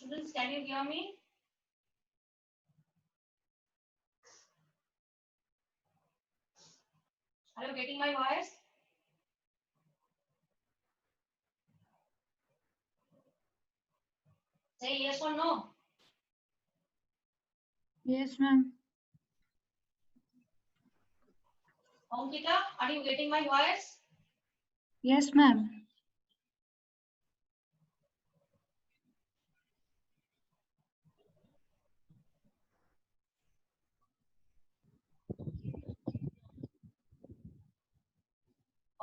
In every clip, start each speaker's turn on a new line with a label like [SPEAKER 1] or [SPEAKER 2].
[SPEAKER 1] Students, can you hear me? Are you getting my voice? Say yes or no.
[SPEAKER 2] Yes, ma'am.
[SPEAKER 1] Ankita, are you getting my voice?
[SPEAKER 2] Yes, ma'am.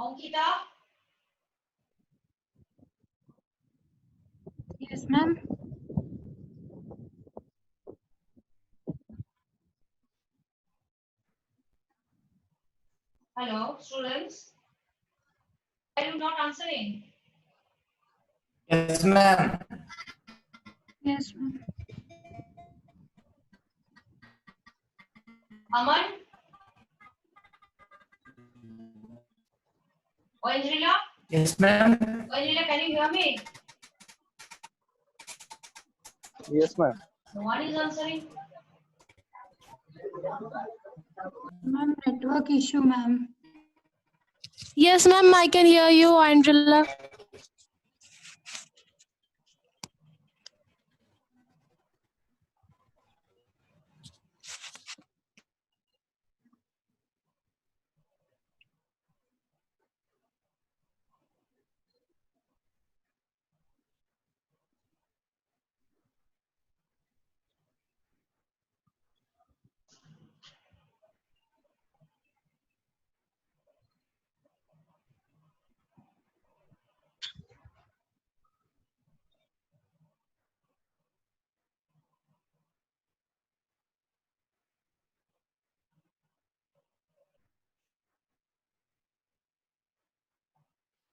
[SPEAKER 1] Ankita,
[SPEAKER 2] Yes, ma'am.
[SPEAKER 1] hello, students. Are you not answering?
[SPEAKER 3] Yes, ma'am.
[SPEAKER 2] Yes, ma'am.
[SPEAKER 1] Aman? Anjela?
[SPEAKER 3] Yes, ma'am.
[SPEAKER 1] Anjela, can you hear me?
[SPEAKER 4] Yes, ma'am.
[SPEAKER 1] No one is answering.
[SPEAKER 2] Ma'am, network issue, ma'am.
[SPEAKER 5] Yes, ma'am, I can hear you, Angela.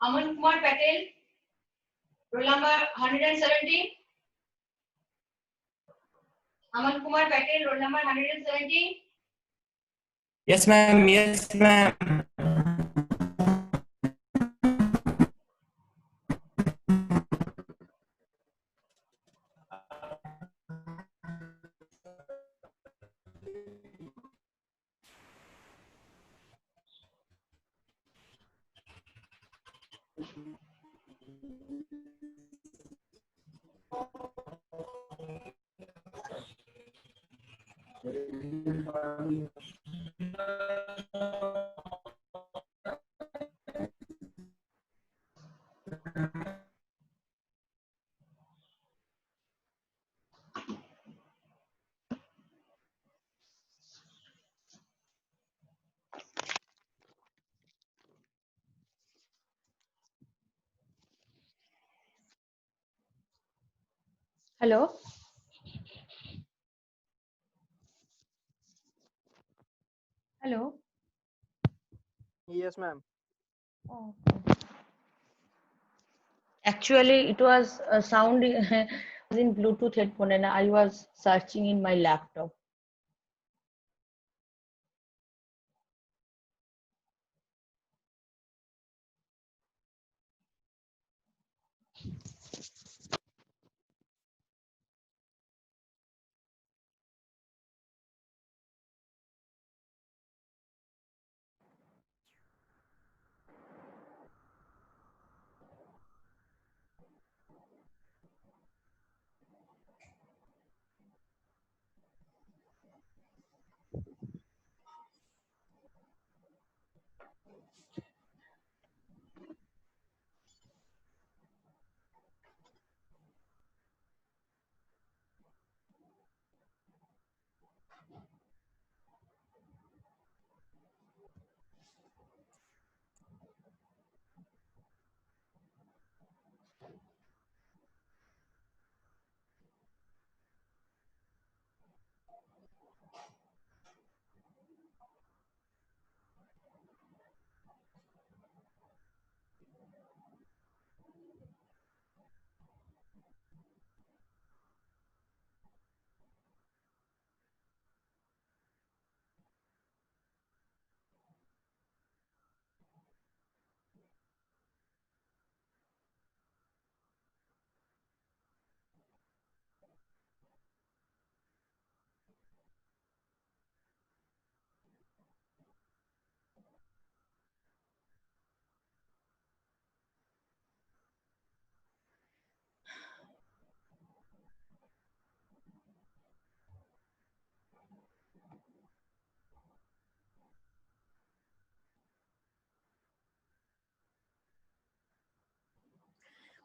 [SPEAKER 1] Aman Kumar Patel, roll number 117. Aman Kumar Patel, roll number 117.
[SPEAKER 3] Yes, ma'am. Yes, ma'am.
[SPEAKER 1] Hello. Hello.
[SPEAKER 4] Yes, ma'am.
[SPEAKER 1] Oh. Actually, it was a sound was in Bluetooth headphone, and I was searching in my laptop.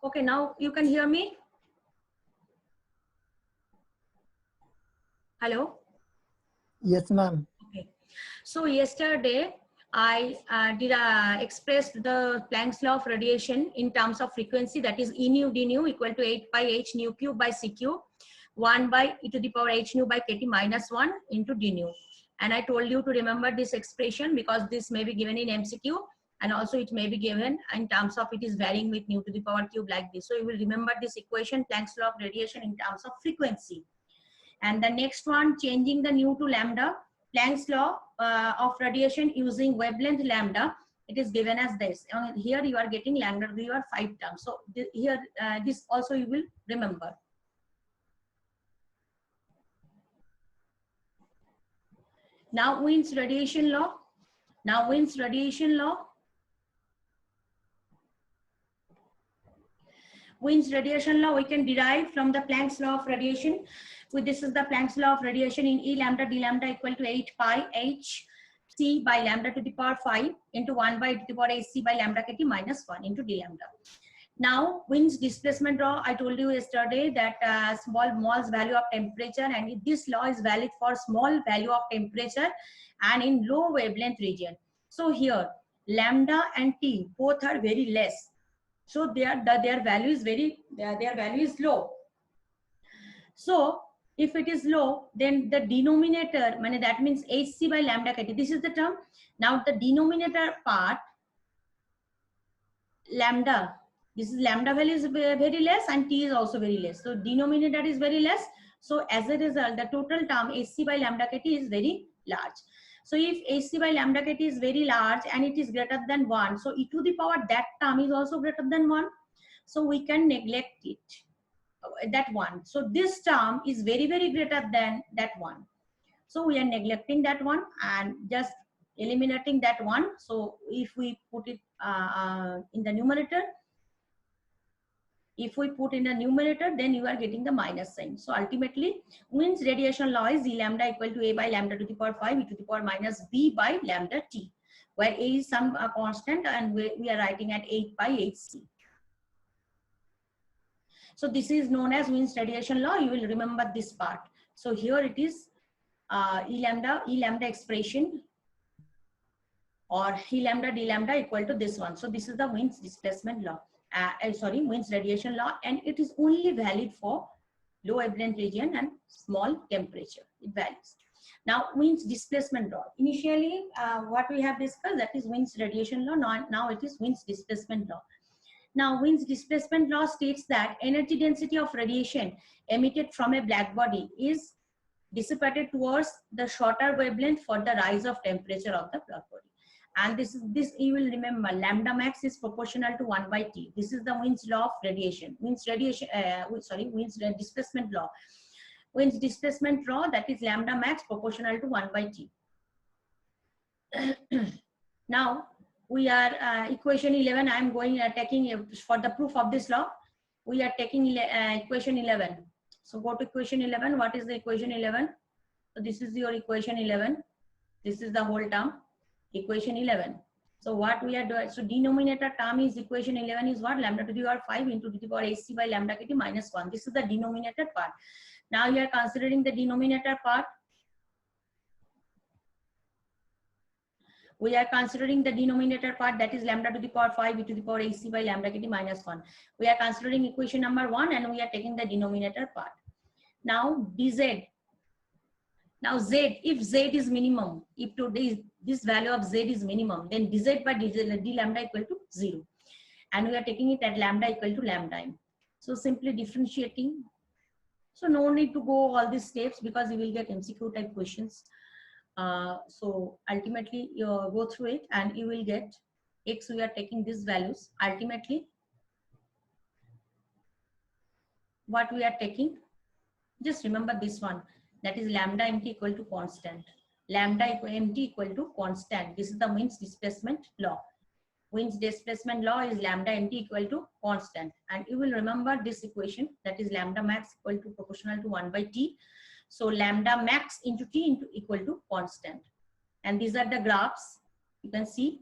[SPEAKER 1] Okay, now you can hear me? Hello?
[SPEAKER 6] Yes, ma'am.
[SPEAKER 1] Okay. So yesterday I expressed the Planck's law of radiation in terms of frequency, that is E nu d nu equal to 8 pi h nu cube by c cube 1 by e to the power h nu by kt minus 1 into d nu. And I told you to remember this expression because this may be given in MCQ and also it may be given in terms of it is varying with nu to the power cube like this. So you will remember this equation, Planck's law of radiation in terms of frequency. And the next one, changing the nu to lambda, Planck's law of radiation using wavelength lambda, it is given as this. Here you are getting lambda to your 5 terms. So here this also you will remember. Now Wien's radiation law. Now Wien's radiation law. Wien's radiation law we can derive from the Planck's law of radiation. This is the Planck's law of radiation in E lambda d lambda equal to 8 pi h c by lambda to the power 5 into 1 by e to the power h c by lambda kt minus 1 into d lambda. Now Wien's displacement law, I told you yesterday that small moles value of temperature, and this law is valid for small value of temperature and in low wavelength region. So here lambda and t both are very less. So their value is their value is low. So if it is low, then the denominator, that means hc by lambda kt. This is the term. Now the denominator part, lambda, this is lambda value is very less and t is also very less. So denominator is very less. So as a result, the total term hc by lambda kt is very large. So if hc by lambda kt is very large and it is greater than 1, so e to the power that term is also greater than 1. So we can neglect it, that one. So this term is very greater than that one. So we are neglecting that one and just eliminating that one. So if we put it in the numerator, then you are getting the minus sign. So ultimately, Wien's radiation law is E lambda equal to A by lambda to the power 5 e to the power minus B by lambda t, where A is some constant and we are writing at 8 by hc. So this is known as Wien's radiation law. You will remember this part. So here it is E lambda expression, or E lambda d lambda equal to this one. So this is the Wien's displacement law. Wien's radiation law, and it is only valid for low wavelength region and small temperature. It varies. Now Wien's displacement law. Initially, what we have discussed, that is Wien's radiation law. Now it is Wien's displacement law. Now Wien's displacement law states that energy density of radiation emitted from a black body is dissipated towards the shorter wavelength for the rise of temperature of the black body. And this you will remember, lambda max is proportional to 1 by t. This is the Wien's law of radiation. Wien's displacement law. Wien's displacement law, that is lambda max proportional to 1 by t. Now we are equation 11. I am going taking for the proof of this law. We are taking equation 11. So go to equation 11. What is the equation 11? So this is your equation 11. This is the whole term. Equation 11. So what we are doing, so denominator term is equation 11 is what? Lambda to the power 5 into to the power hc by lambda kt minus 1. This is the denominator part. Now you are considering the denominator part. We are considering the denominator part, that is lambda to the power 5 e to the power hc by lambda kt minus 1. We are considering equation number 1 and we are taking the denominator part. Now dz. Now z, if z is minimum, if this value of z is minimum, then dz by d lambda equal to 0. And we are taking it at lambda equal to lambda m. So simply differentiating. So no need to go all these steps because you will get MCQ type questions. So ultimately you go through it and you will get x, we are taking these values. Ultimately what we are taking, just remember this one, that is lambda mt equal to constant. Lambda mt equal to constant. This is the Wien's displacement law. Wien's displacement law is lambda mt equal to constant. And you will remember this equation, that is lambda max equal to proportional to 1 by t. So lambda max into t into equal to constant. And these are the graphs. You can see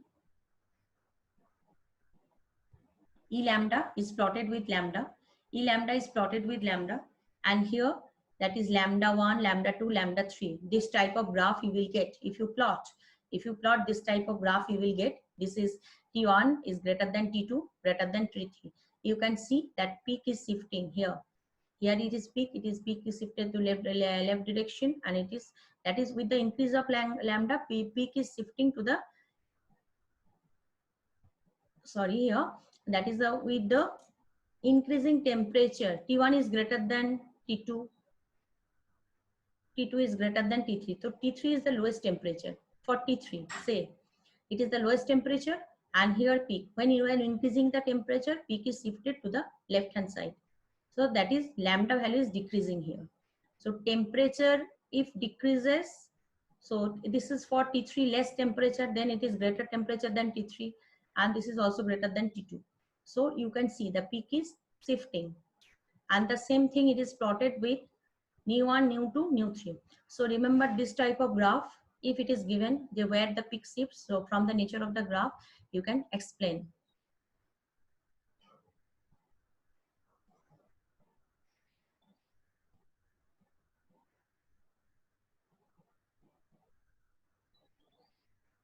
[SPEAKER 1] E lambda is plotted with lambda. E lambda is plotted with lambda. And here that is lambda 1, lambda 2, lambda 3. This type of graph you will get if you plot. If you plot this type of graph, you will get this is T1 is greater than T2, greater than T3. You can see that peak is shifting here. Here it is peak is shifted to left direction, and it is that is with the increase of lambda, peak is shifting to the here that is the with the increasing temperature. T1 is greater than T2. T2 is greater than T3. So T3 is the lowest temperature. For T3, say it is the lowest temperature, and here peak. When you are increasing the temperature, peak is shifted to the left hand side. So that is lambda value is decreasing here. So temperature if decreases, so this is for T3 less temperature, then it is greater temperature than T3, and this is also greater than T2. So you can see the peak is shifting, and the same thing it is plotted with nu1, nu2, nu3. So remember this type of graph, if it is given where the peak shifts, so from the nature of the graph you can explain.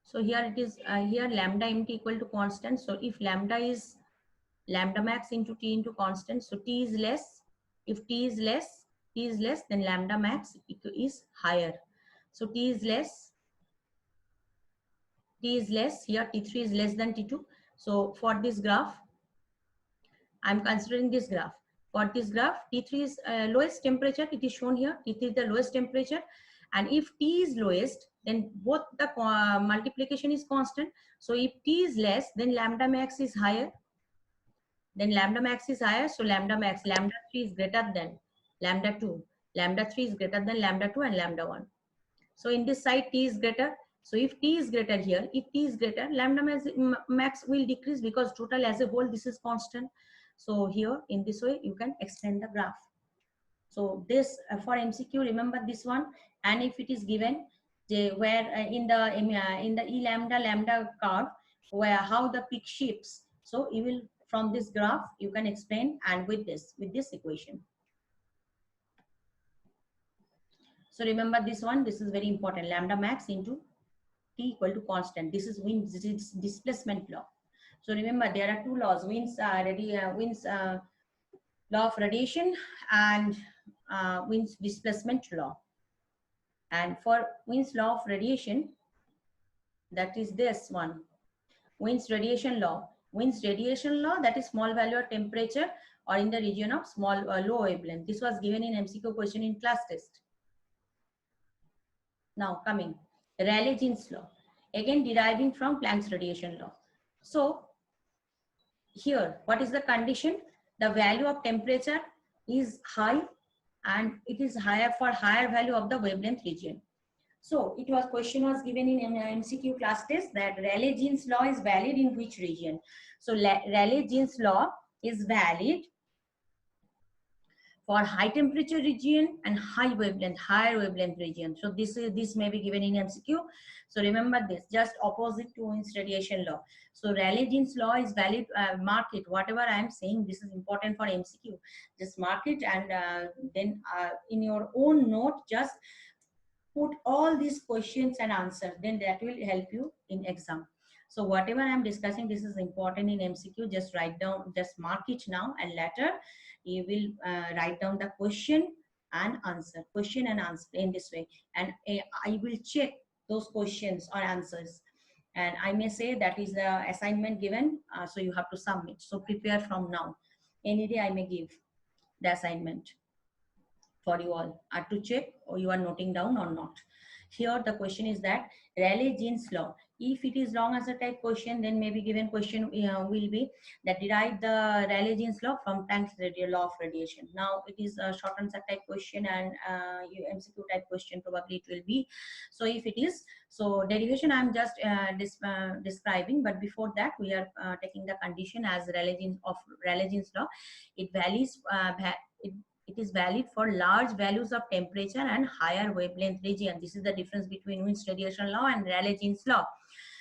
[SPEAKER 1] So here it is here lambda mt equal to constant. So if lambda is lambda max into t into constant, so t is less. If t is less, then lambda max is higher. So t is less, here T3 is less than T2. So for this graph, I'm considering this graph. For this graph, T3 is lowest temperature, it is shown here. T3 is the lowest temperature, and if T is lowest, then both the multiplication is constant. So if T is less, then lambda max is higher. So lambda max, lambda 3 is greater than lambda 2. Lambda 3 is greater than lambda 2 and lambda 1. So in this side, T is greater. So if T is greater here, lambda max will decrease because total as a whole, this is constant. So here in this way, you can extend the graph. So this for MCQ, remember this one. And if it is given where in the E lambda curve, where how the peak shifts. So you will from this graph, you can explain, and with this equation. So remember this one, this is very important. Lambda max into T equal to constant. This is wind displacement law. So remember there are two laws, law of radiation and Wien's displacement law. And for Wien's law of radiation, that is this one, Wien's radiation law. Wien's radiation law, that is small value of temperature or in the region of small low wavelength. This was given in MCQ question in class test. Now coming, Rayleigh-Jean's law, again deriving from Planck's radiation law. So here, what is the condition? The value of temperature is high, and it is higher for higher value of the wavelength region. So it was question was given in MCQ class test that Rayleigh-Jean's law is valid in which region? So Rayleigh-Jean's law is valid for high temperature region and higher wavelength region. So this may be given in MCQ. So remember this, just opposite to Wien's radiation law. So Rayleigh-Jean's law is valid. Mark it. Whatever I am saying, this is important for MCQ. Just mark it, and then in your own note, just put all these questions and answers. Then that will help you in exam. So whatever I am discussing, this is important in MCQ. Just write down, just mark it now, and later you will write down the question and answer in this way, and I will check those questions or answers, and I may say that is the assignment given, so you have to submit. So prepare from now. Any day I may give the assignment for you all to check or you are noting down or not. Here the question is that Rayleigh-Jean's law. If it is long answer type question, then maybe given question will be that derive the Rayleigh-Jean's law from Planck's law of radiation. Now it is a short answer type question, and MCQ type question probably it will be. So if it is, so derivation I am just describing, but before that we are taking the condition as Rayleigh-Jean's law. It varies it is valid for large values of temperature and higher wavelength region. This is the difference between Wien's radiation law and Rayleigh-Jean's law.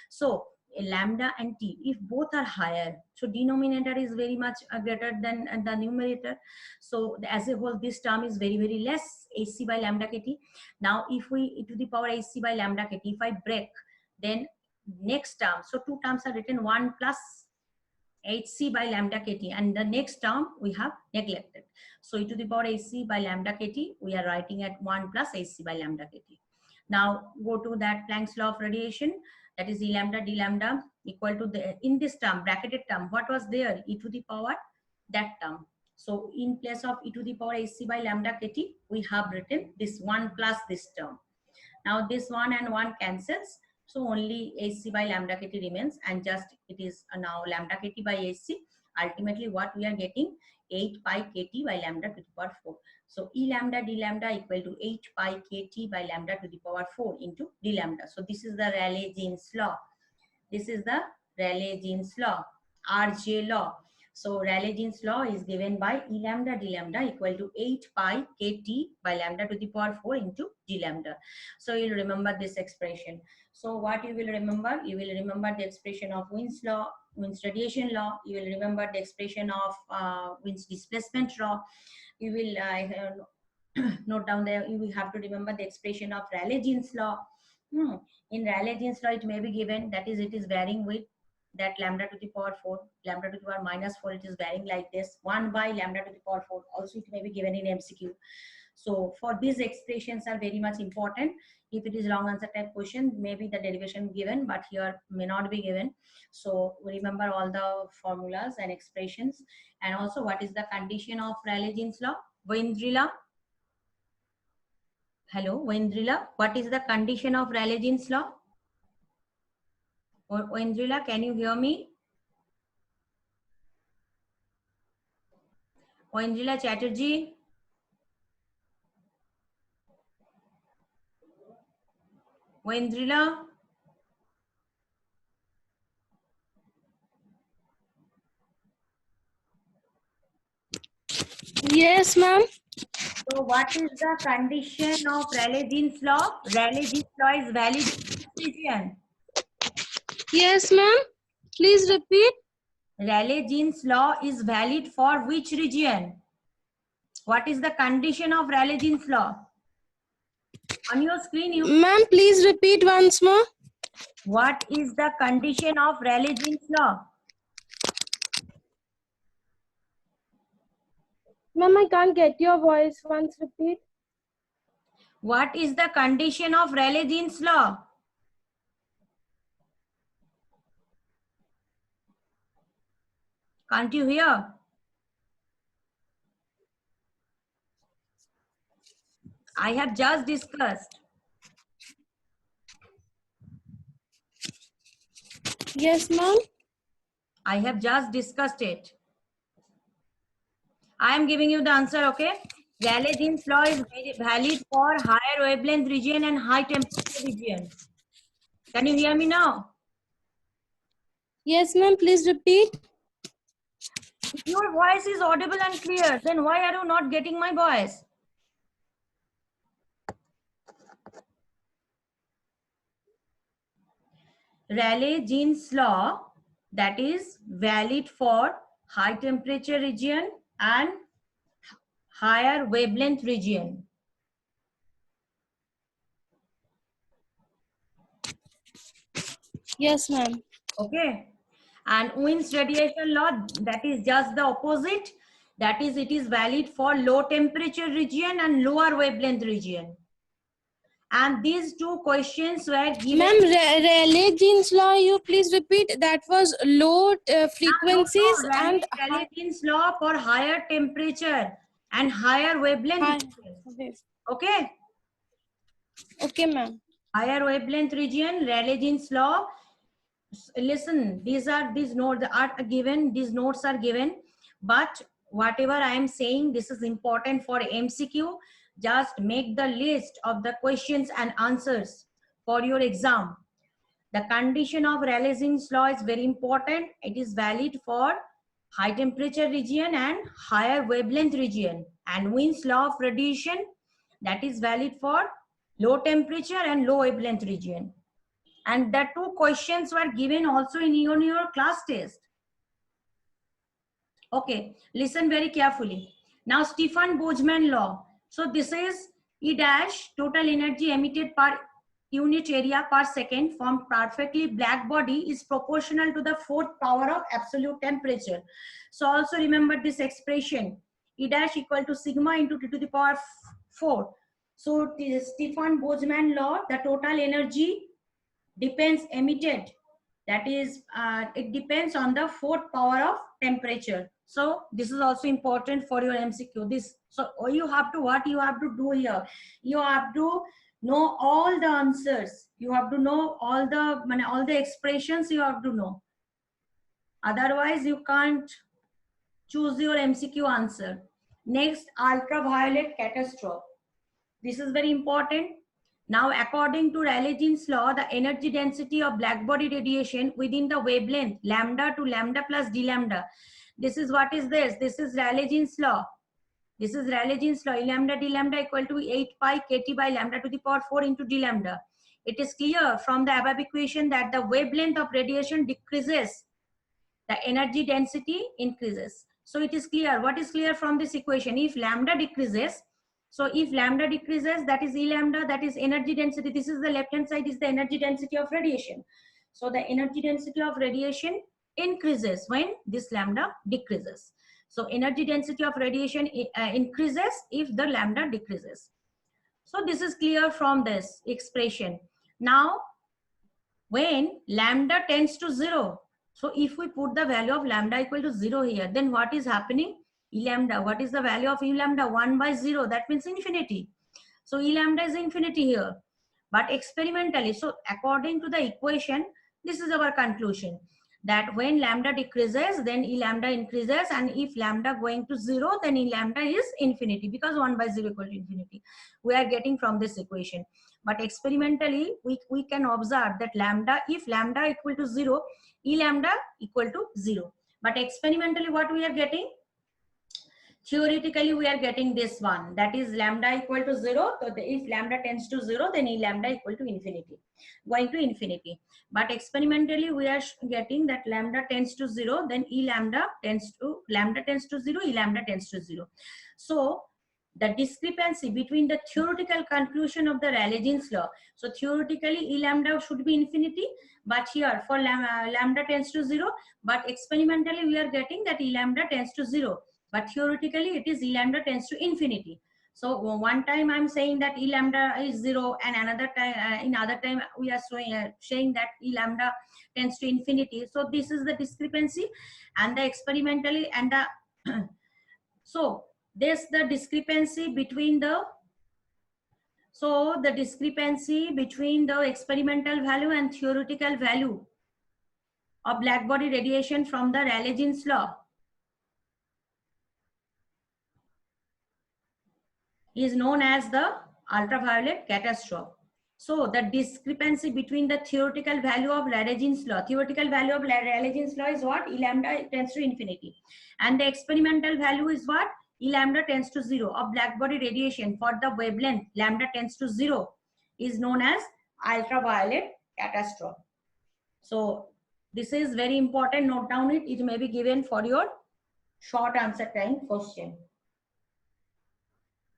[SPEAKER 1] So lambda and t, if both are higher, so denominator is very much greater than the numerator, so as a whole this term is very very less, hc by lambda kt. Now if we e to the power hc by lambda kt, if I break, then next term, so two terms are written, 1 plus hc by lambda kt, and the next term we have neglected, so e to the power hc by lambda kt we are writing at 1 plus hc by lambda kt. Now go to that Planck's law of radiation, that is E lambda d lambda equal to the, in this term, bracketed term, what was there? E to the power that term. So in place of e to the power hc by lambda kt, we have written this 1 plus this term. Now this 1 and 1 cancels, so only hc by lambda kt remains, and just it is now lambda kt by hc. Ultimately what we are getting, 8 pi kt by lambda to the power 4. So E lambda d lambda equal to 8 pi kt by lambda to the power 4 into d lambda. So this is the Rayleigh-Jeans law. This is the Rayleigh-Jeans law, RJ law. So Rayleigh-Jeans law is given by E lambda d lambda equal to 8 pi kt by lambda to the power 4 into d lambda. So you'll remember this expression. So what you will remember? You will remember the expression of Wien's law, Wien's radiation law. You will remember the expression of Wien's displacement law. You will note down there, you will have to remember the expression of Rayleigh-Jeans law. In Rayleigh-Jeans law, it may be given, that is, it is varying with that lambda to the power 4, lambda to the power minus 4, it is varying like this, 1 by lambda to the power 4. Also, it may be given in MCQ. So for these expressions are very much important. If it is long answer type question, maybe the derivation given, but here may not be given. So remember all the formulas and expressions, and also what is the condition of Rayleigh-Jeans law? Weindrila. Hello, Weindrila. What is the condition of Rayleigh-Jeans law? Or Weindrila, can you hear me? Weindrila Chatterjee. Weindrila.
[SPEAKER 5] Yes, ma'am.
[SPEAKER 1] So what is the condition of Rayleigh-Jeans law? Rayleigh-Jeans law is valid in which region?
[SPEAKER 5] Yes, ma'am. Please repeat.
[SPEAKER 1] Rayleigh-Jeans law is valid for which region? What is the condition of Rayleigh-Jeans law? On your screen, you.
[SPEAKER 5] Ma'am, please repeat once more.
[SPEAKER 1] What is the condition of Rayleigh-Jeans law?
[SPEAKER 5] Ma'am, I can't get your voice. Once repeat.
[SPEAKER 1] What is the condition of Rayleigh-Jeans law? Can't you hear? I have just discussed.
[SPEAKER 5] Yes, ma'am.
[SPEAKER 1] I have just discussed it. I am giving you the answer, okay? Rayleigh-Jeans law is valid for higher wavelength region and high temperature region. Can you hear me now?
[SPEAKER 5] Yes, ma'am. Please repeat.
[SPEAKER 1] If your voice is audible and clear, then why are you not getting my voice? Rayleigh-Jeans law, that is valid for high temperature region and higher wavelength region.
[SPEAKER 5] Yes, ma'am.
[SPEAKER 1] Okay. And Wien's radiation law, that is just the opposite. That is, it is valid for low temperature region and lower wavelength region. And these two questions were given.
[SPEAKER 5] Ma'am, Rayleigh-Jeans law, you please repeat. That was low frequencies and
[SPEAKER 1] Rayleigh-Jeans law for higher temperature and higher wavelength
[SPEAKER 5] high.
[SPEAKER 1] region. Okay.
[SPEAKER 5] Okay, ma'am.
[SPEAKER 1] Higher wavelength region, Rayleigh-Jeans law. Listen, these notes are given, these notes are given, but whatever I am saying, this is important for MCQ. Just make the list of the questions and answers for your exam. The condition of Rayleigh-Jeans law is very important. It is valid for high temperature region and higher wavelength region. And Wien's law of radiation, that is valid for low temperature and low wavelength region. And the two questions were given also in your class test. Okay, listen very carefully. Now, Stefan Boltzmann law. So this is E dash, total energy emitted per unit area per second from perfectly black body is proportional to the fourth power of absolute temperature. So also remember this expression, E dash equal to sigma into T to the power 4. So Stefan Boltzmann law, the total energy depends emitted, that is it depends on the fourth power of temperature. So this is also important for your MCQ. This, so you have to, what you have to do here, you have to know all the answers, you have to know all the expressions, you have to know, otherwise you can't choose your MCQ answer. Next, ultraviolet catastrophe. This is very important. Now, according to Rayleigh-Jean's law, the energy density of black body radiation within the wavelength lambda to lambda plus d lambda. This is what is this? This is Rayleigh-Jean's law. This is Rayleigh-Jean's law. E lambda d lambda equal to 8 pi kt by lambda to the power 4 into d lambda. It is clear from the above equation that the wavelength of radiation decreases, the energy density increases. So it is clear. What is clear from this equation? If lambda decreases, so if lambda decreases, that is E lambda, that is energy density. This is the left hand side, is the energy density of radiation. So the energy density of radiation increases when this lambda decreases. So energy density of radiation increases if the lambda decreases. So this is clear from this expression. Now, when lambda tends to 0, so if we put the value of lambda equal to 0 here, then what is happening? E lambda, what is the value of E lambda? 1 by 0, that means infinity. So E lambda is infinity here. But experimentally, so according to the equation, this is our conclusion, that when lambda decreases, then E lambda increases, and if lambda going to 0, then E lambda is infinity, because 1 by 0 equal to infinity. We are getting from this equation. But experimentally, we can observe that lambda, if lambda equal to 0, E lambda equal to 0. But experimentally, what we are getting? Theoretically, we are getting this one, that is lambda equal to 0. So if lambda tends to 0, then E lambda equal to infinity, going to infinity. But experimentally, we are getting that lambda tends to 0, then E lambda tends to 0, E lambda tends to 0. So the discrepancy between the theoretical conclusion of the Rayleigh-Jean's law. So theoretically, E lambda should be infinity, but here for lambda tends to 0, but experimentally we are getting that E lambda tends to 0. But theoretically, it is E lambda tends to infinity. So one time I'm saying that E lambda is 0, and another time, in other time we are saying that E lambda tends to infinity. So this is the discrepancy, and the experimentally and the so this the discrepancy between the discrepancy between the experimental value and theoretical value of black body radiation from the Rayleigh-Jean's law is known as the ultraviolet catastrophe. So the discrepancy between the theoretical value of Rayleigh-Jean's law, is what? E lambda tends to infinity, and the experimental value is what? E lambda tends to 0 of black body radiation for the wavelength lambda tends to 0 is known as ultraviolet catastrophe. So this is very important. Note down it. It may be given for your short answer time question.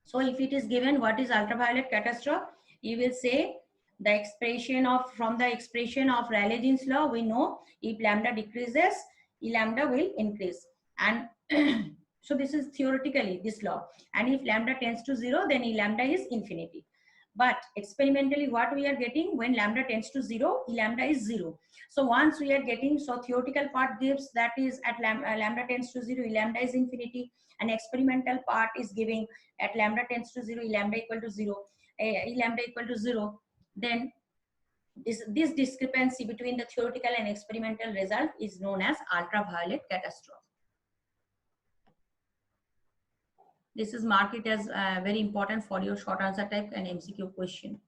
[SPEAKER 1] So if it is given what is ultraviolet catastrophe, you will say the expression of, from the expression of Rayleigh-Jean's law, we know if lambda decreases, E lambda will increase. And so this is theoretically this law. And if lambda tends to 0, then E lambda is infinity. But experimentally, what we are getting, when lambda tends to 0, E lambda is 0. So once we are getting, so theoretical part gives that is at lambda tends to 0, E lambda is infinity, and experimental part is giving at lambda tends to 0, E lambda equal to 0, E lambda equal to 0. Then this discrepancy between the theoretical and experimental result is known as ultraviolet catastrophe. This is mark it as very important for your short answer type and MCQ question.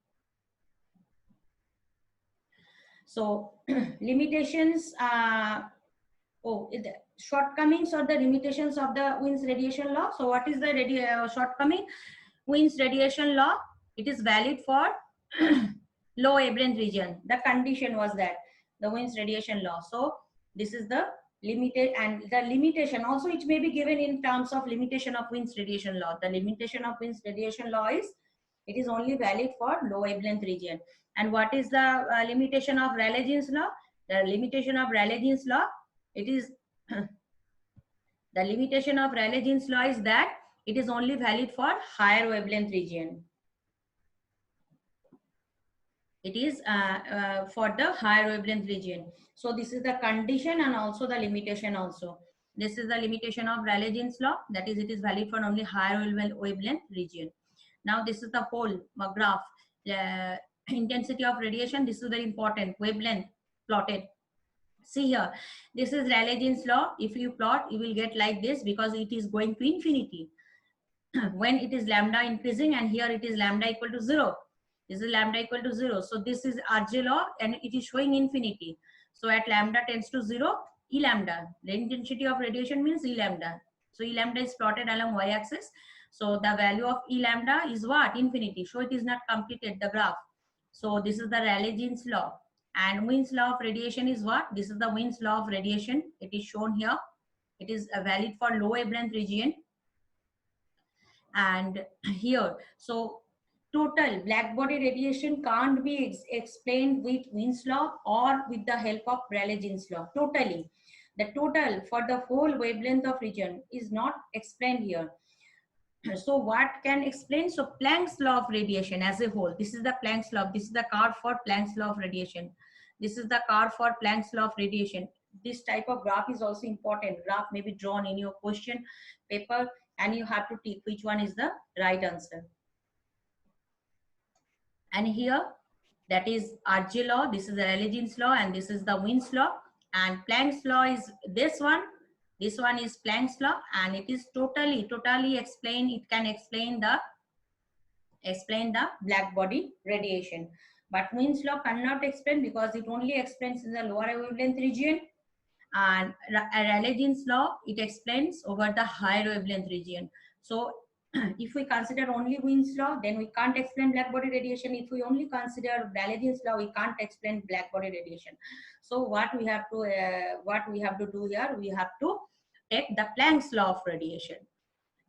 [SPEAKER 1] So limitations, shortcomings or the limitations of the Wien's radiation law. So what is the shortcoming? Wien's radiation law, it is valid for low wavelength region. The condition was that the Wien's radiation law. So this is the limited, and the limitation also it may be given in terms of limitation of Wien's radiation law. The limitation of Wien's radiation law is it is only valid for low wavelength region. And what is the limitation of Rayleigh-Jeans law? The limitation of Rayleigh-Jeans law, it is the limitation of Rayleigh-Jeans law is that it is only valid for higher wavelength region. It is for the higher wavelength region. So this is the condition and also the limitation also. This is the limitation of Rayleigh-Jeans law, that is it is valid for only higher wavelength region. Now this is the whole graph. Intensity of radiation, this is very important, wavelength plotted. See here, this is Rayleigh-Jeans law. If you plot, you will get like this because it is going to infinity. When it is lambda increasing, and here it is lambda equal to 0. This is lambda equal to 0. So this is RJ law and it is showing infinity. So at lambda tends to 0, E lambda, the intensity of radiation means E lambda. So E lambda is plotted along y axis. So the value of E lambda is what? Infinity. So it is not completed, the graph. So this is the Rayleigh-Jeans law. And Wien's law of radiation is what? This is the Wien's law of radiation. It is shown here. It is valid for low wavelength region. And here, so total black body radiation can't be explained with Wien's law or with the help of Rayleigh-Jeans law. Totally. The total for the whole wavelength of region is not explained here. So what can explain? So Planck's law of radiation as a whole. This is the Planck's law. This is the curve for Planck's law of radiation. This is the curve for Planck's law of radiation. This type of graph is also important. Graph may be drawn in your question paper and you have to tick which one is the right answer. And here, that is RJ law. This is the Rayleigh-Jeans law and this is the Wien's law. And Planck's law is this one. This one is Planck's law and it is totally explained. It can explain the black body radiation. But Wien's law cannot explain because it only explains in the lower wavelength region. And Rayleigh-Jeans law, it explains over the higher wavelength region. So if we consider only Wien's law, then we can't explain black body radiation. If we only consider Rayleigh-Jeans law, we can't explain black body radiation. So what we have to do here, we have to take the Planck's law of radiation.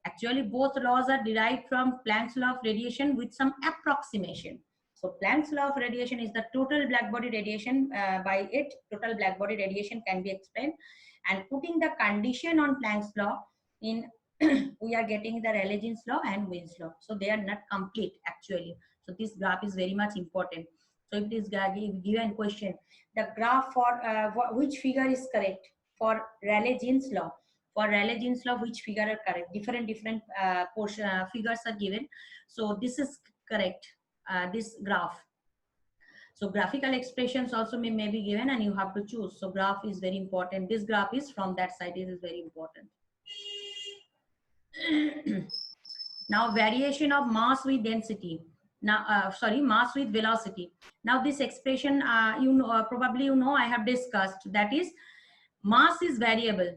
[SPEAKER 1] Actually, both laws are derived from Planck's law of radiation with some approximation. So Planck's law of radiation is the total black body radiation. By it, total black body radiation can be explained. And putting the condition on Planck's law in we are getting the Rayleigh-Jeans law and Wien's law. So they are not complete actually. So this graph is very much important. So if it is given question, the graph for which figure is correct for Rayleigh-Jeans law? For Rayleigh-Jeans law, which figure are correct? Different figures are given. So this is correct, this graph. So graphical expressions also may be given and you have to choose. So graph is very important. This graph is from that side, it is very important. Now variation of mass with density. Now, mass with velocity. Now this expression, probably I have discussed, that is mass is variable.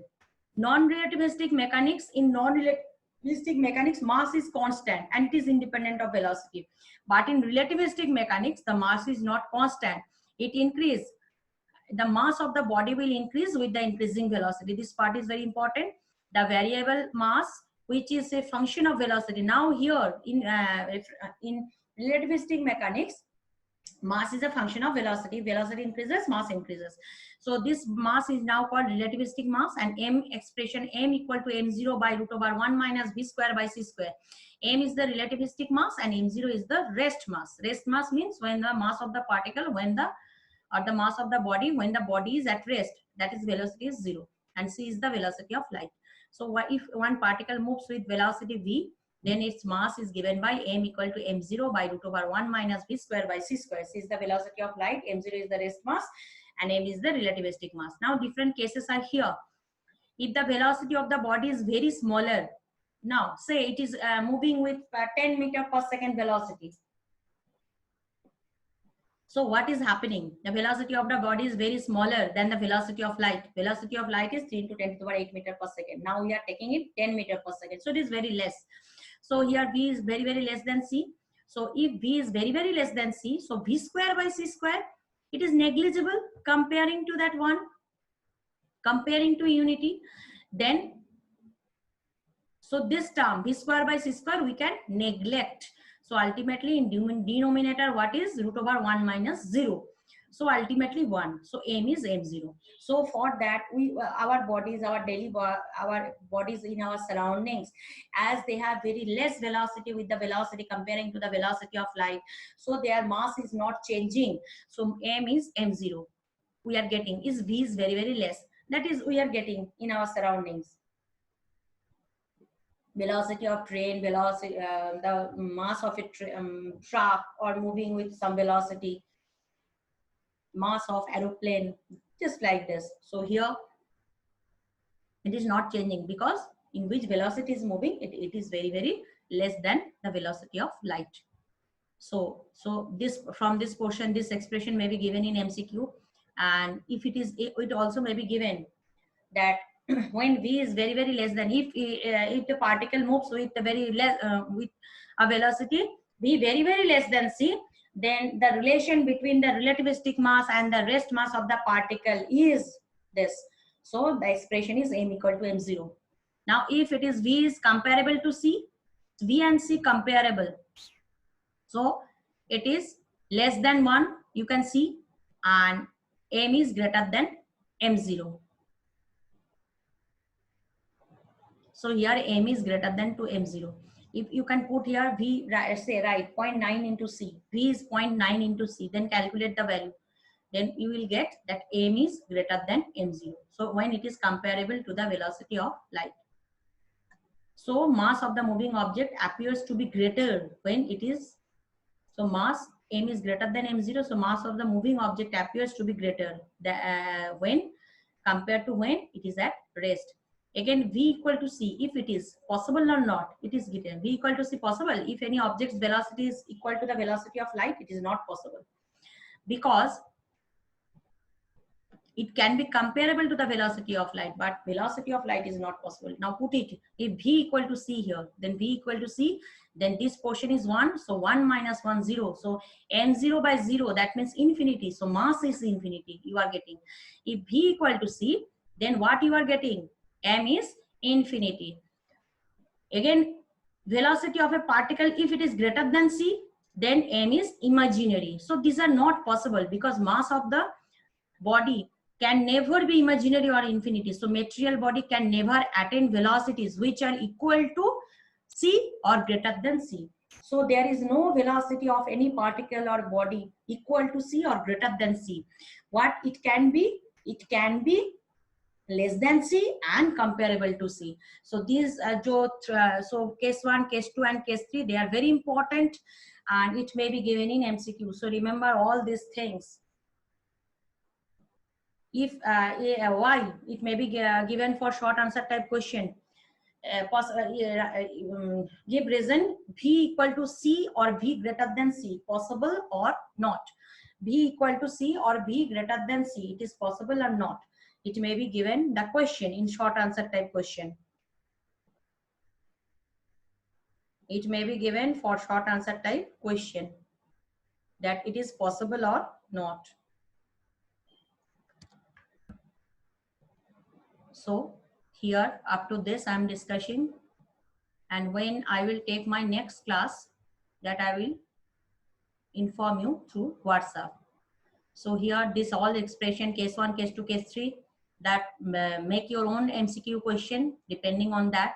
[SPEAKER 1] Non-relativistic mechanics, in non-relativistic mechanics, mass is constant and it is independent of velocity. But in relativistic mechanics, the mass is not constant. It increases. The mass of the body will increase with the increasing velocity. This part is very important. The variable mass, which is a function of velocity. Now here in relativistic mechanics, mass is a function of velocity. Velocity increases, mass increases. So this mass is now called relativistic mass, and m expression m equal to m0 by root over 1 minus v square by c square. M is the relativistic mass and m0 is the rest mass. Rest mass means when the mass of the particle, or the mass of the body, when the body is at rest, that is velocity is 0, and c is the velocity of light. So if one particle moves with velocity v, then its mass is given by m equal to m0 by root over 1 minus v square by c square. C is the velocity of light, m0 is the rest mass, and m is the relativistic mass. Now different cases are here. If the velocity of the body is very smaller, now say it is moving with 10 meter per second velocity. So what is happening? The velocity of the body is very smaller than the velocity of light. Velocity of light is 3 into 10 to the power 8 meter per second. Now we are taking it 10 meter per second. So it is very less. So here v is very, very less than c. So if V is very, very less than C, so V square by C square, it is negligible comparing to that one, comparing to unity. Then, so this term, V square by C square, we can neglect. So ultimately in denominator, what is root over 1 minus 0? So ultimately 1. So m is m0. So for that, our bodies, our bodies in our surroundings, as they have very less velocity with the velocity comparing to the velocity of light, so their mass is not changing. So m is m0. We are getting is V is very, very less. That is we are getting in our surroundings. Velocity of train, velocity, the mass of a truck or moving with some velocity, mass of aeroplane, just like this. So here it is not changing because in which velocity is moving, it is very, very less than the velocity of light. So this, from this portion, this expression may be given in MCQ, and if it is, it also may be given that when V is very, very less than, if the particle moves with a very less with a velocity V very, very less than C, then the relation between the relativistic mass and the rest mass of the particle is this. So the expression is m equal to m0. Now if it is V is comparable to C, V and C comparable, so it is less than 1, you can see, and m is greater than m0. So here m is greater than to m0. If you can put here V, say right 0.9 into C, V is 0.9 into C, then calculate the value. Then you will get that m is greater than m0. So when it is comparable to the velocity of light. So mass of the moving object appears to be greater when it is, so mass m is greater than m0. So mass of the moving object appears to be greater when compared to when it is at rest. Again, V equal to C, if it is possible or not, it is given. V equal to C possible. If any object's velocity is equal to the velocity of light, it is not possible. Because it can be comparable to the velocity of light, but velocity of light is not possible. Now put it, if V equal to C here, then V equal to C, then this portion is 1. So 1 minus 1, 0. So m0 by 0, that means infinity. So mass is infinity, you are getting. If V equal to C, then what you are getting? M is infinity. Again, velocity of a particle, if it is greater than C, then M is imaginary. So these are not possible because mass of the body can never be imaginary or infinity. So material body can never attain velocities which are equal to C or greater than C. So there is no velocity of any particle or body equal to C or greater than C. What it can be? It can be less than C and comparable to C. So these so case 1, case 2 and case 3, they are very important and it may be given in MCQ. So remember all these things. If why, it may be given for short answer type question. Give reason V equal to C or V greater than C, possible or not. V equal to C or V greater than C, it is possible or not. It may be given the question in short answer type question. It may be given for short answer type question that it is possible or not. So here up to this I am discussing, and when I will take my next class, that I will inform you through WhatsApp. So here this all expression case 1, case 2, case 3, that make your own MCQ question depending on that.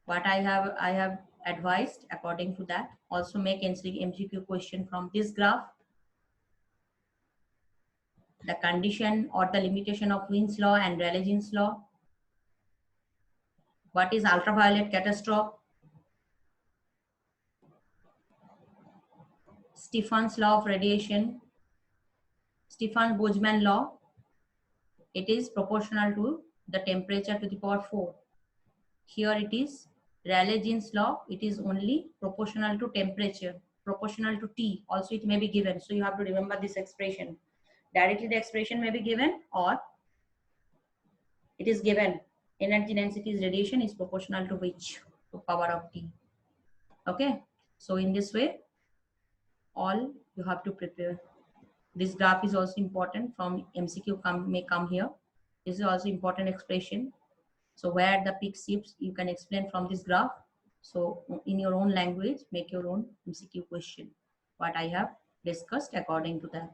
[SPEAKER 1] What I have advised according to that. Also make MCQ question from this graph. The condition or the limitation of Wien's law and Rayleigh-Jean's law. What is ultraviolet catastrophe? Stefan's law of radiation. Stefan-Boltzmann law. It is proportional to the temperature to the power 4. Here it is Rayleigh-Jean's law. It is only proportional to temperature, proportional to T. Also it may be given. So you have to remember this expression. Directly the expression may be given, or it is given energy density is radiation is proportional to which. to power of t. Okay, so in this way, all you have to prepare. This graph is also important from MCQ may come here. This is also important expression. So where the peak shifts, you can explain from this graph. So in your own language, make your own MCQ question. What I have discussed according to that.